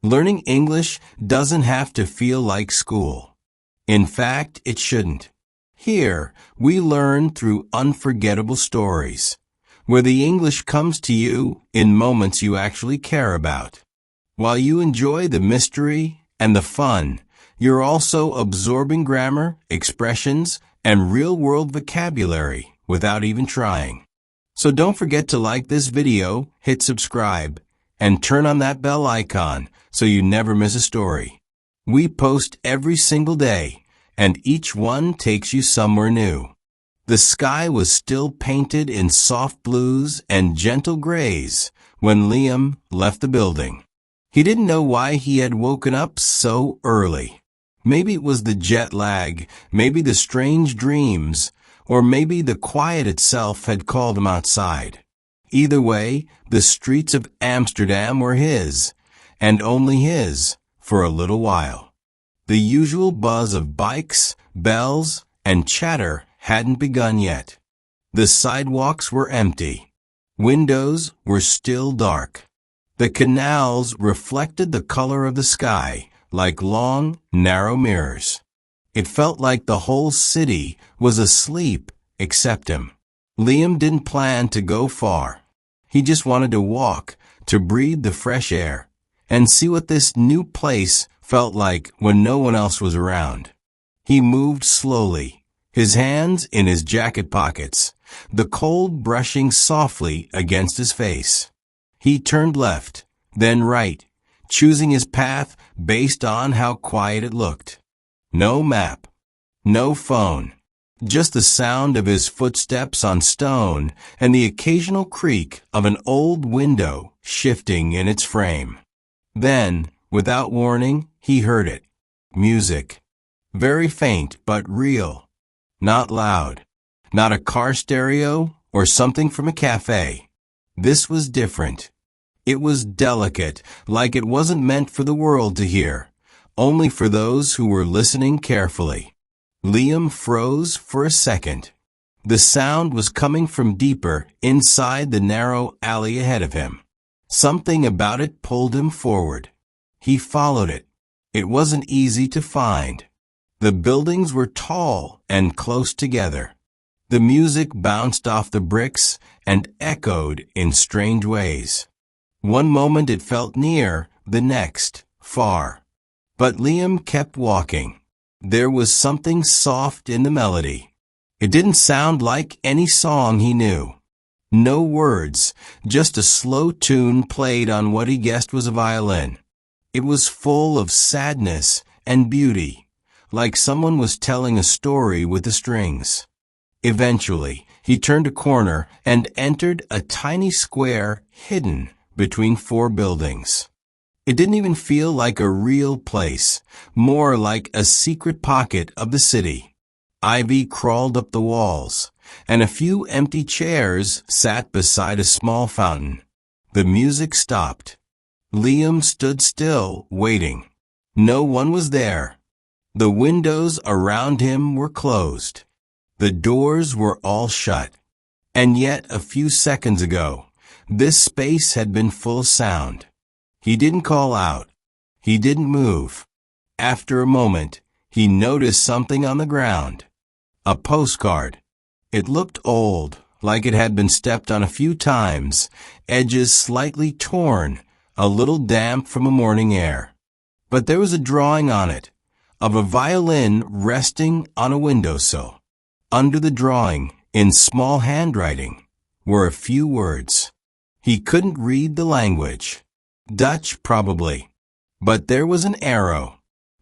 Learning English doesn't have to feel like school. In fact, it shouldn't. Here, we learn through unforgettable stories, where the English comes to you in moments you actually care about. While you enjoy the mystery and the fun, you're also absorbing grammar, expressions, and real-world vocabulary without even trying. So don't forget to like this video, hit subscribe, and turn on that bell icon so you never miss a story. We post every single day, and each one takes you somewhere new. The sky was still painted in soft blues and gentle grays when Liam left the building. He didn't know why he had woken up so early. Maybe it was the jet lag, maybe the strange dreams, or maybe the quiet itself had called him outside. Either way, the streets of Amsterdam were his, and only his, for a little while. The usual buzz of bikes, bells, and chatter hadn't begun yet. The sidewalks were empty. Windows were still dark. The canals reflected the color of the sky like long, narrow mirrors. It felt like the whole city was asleep except him. Liam didn't plan to go far. He just wanted to walk, to breathe the fresh air, and see what this new place felt like when no one else was around. He moved slowly, his hands in his jacket pockets, the cold brushing softly against his face. He turned left, then right, choosing his path based on how quiet it looked. No map, no phone, just the sound of his footsteps on stone and the occasional creak of an old window shifting in its frame. Then, without warning, he heard it. Music. Very faint but real. Not loud. Not a car stereo or something from a cafe. This was different. It was delicate, like it wasn't meant for the world to hear, only for those who were listening carefully. Liam froze for a second. The sound was coming from deeper inside the narrow alley ahead of him. Something about it pulled him forward. He followed it. It wasn't easy to find. The buildings were tall and close together. The music bounced off the bricks and echoed in strange ways. One moment it felt near, the next, far. But Liam kept walking. There was something soft in the melody. It didn't sound like any song he knew. No words, just a slow tune played on what he guessed was a violin. It was full of sadness and beauty, like someone was telling a story with the strings. Eventually, he turned a corner and entered a tiny square hidden between four buildings. It didn't even feel like a real place, more like a secret pocket of the city. Ivy crawled up the walls, and a few empty chairs sat beside a small fountain. The music stopped. Liam stood still, waiting. No one was there. The windows around him were closed. The doors were all shut. And yet, a few seconds ago, this space had been full of sound. He didn't call out. He didn't move. After a moment, he noticed something on the ground. A postcard. It looked old, like it had been stepped on a few times, edges slightly torn, a little damp from a morning air. But there was a drawing on it, of a violin resting on a windowsill. Under the drawing, in small handwriting, were a few words. He couldn't read the language. Dutch, probably. But there was an arrow,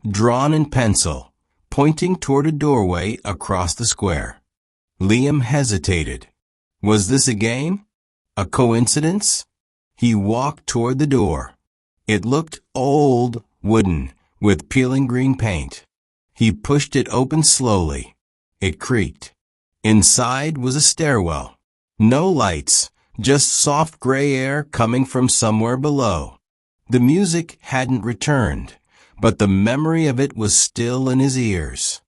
drawn in pencil, pointing toward a doorway across the square. Liam hesitated. Was this a game? A coincidence? He walked toward the door. It looked old, wooden, with peeling green paint. He pushed it open slowly. It creaked. Inside was a stairwell. No lights, just soft gray air coming from somewhere below. The music hadn't returned, but the memory of it was still in his ears.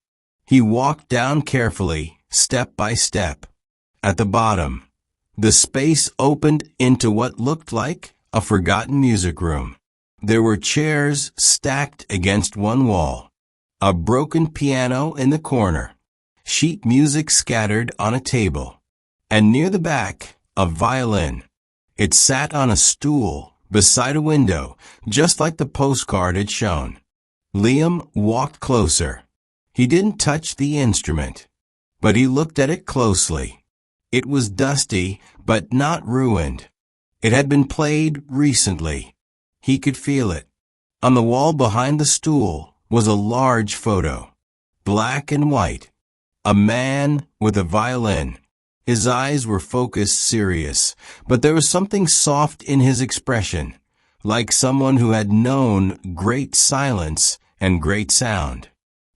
He walked down carefully, step by step. At the bottom, the space opened into what looked like a forgotten music room. There were chairs stacked against one wall, a broken piano in the corner, sheet music scattered on a table, and near the back, a violin. It sat on a stool beside a window, just like the postcard had shown. Liam walked closer. He didn't touch the instrument, but he looked at it closely. It was dusty, but not ruined. It had been played recently. He could feel it. On the wall behind the stool was a large photo, black and white. A man with a violin. His eyes were focused, serious, but there was something soft in his expression, like someone who had known great silence and great sound.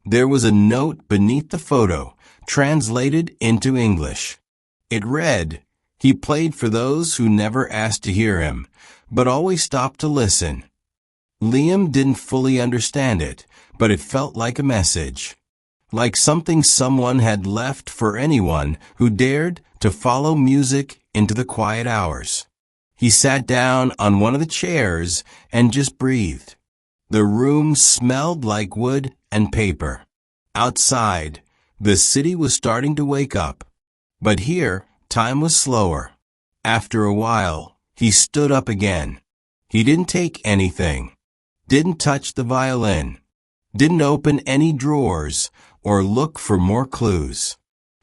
There was a note beneath the photo, translated into English. It read, "He played for those who never asked to hear him, but always stopped to listen." Liam didn't fully understand it, but it felt like a message. Like something someone had left for anyone who dared to follow music into the quiet hours. He sat down on one of the chairs and just breathed. The room smelled like wood and paper. Outside, the city was starting to wake up. But here, time was slower. After a while, he stood up again. He didn't take anything. Didn't touch the violin. Didn't open any drawers or look for more clues.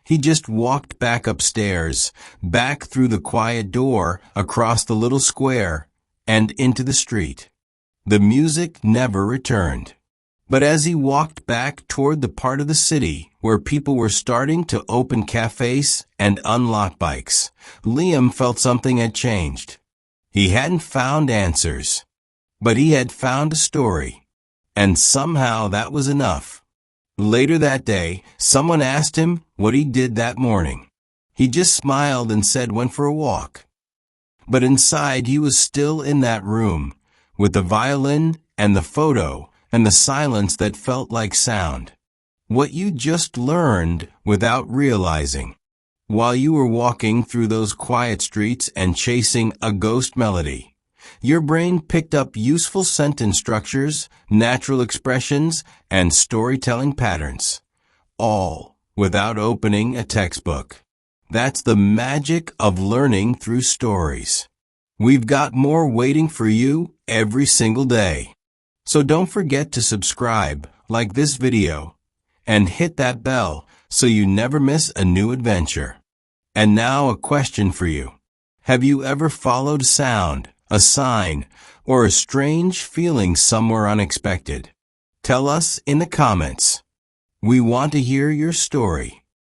He just walked back upstairs, back through the quiet door, across the little square, and into the street. The music never returned. But as he walked back toward the part of the city where people were starting to open cafes and unlock bikes, Liam felt something had changed. He hadn't found answers, but he had found a story. And somehow that was enough. Later that day, someone asked him what he did that morning. He just smiled and said went for a walk. But inside he was still in that room, with the violin and the photo and the silence that felt like sound. What you just learned without realizing. While you were walking through those quiet streets and chasing a ghost melody, your brain picked up useful sentence structures, natural expressions, and storytelling patterns, all without opening a textbook. That's the magic of learning through stories. We've got more waiting for you every single day. So don't forget to subscribe, like this video, and hit that bell so you never miss a new adventure. And now a question for you. Have you ever followed sound, a sign, or a strange feeling somewhere unexpected? Tell us in the comments. We want to hear your story.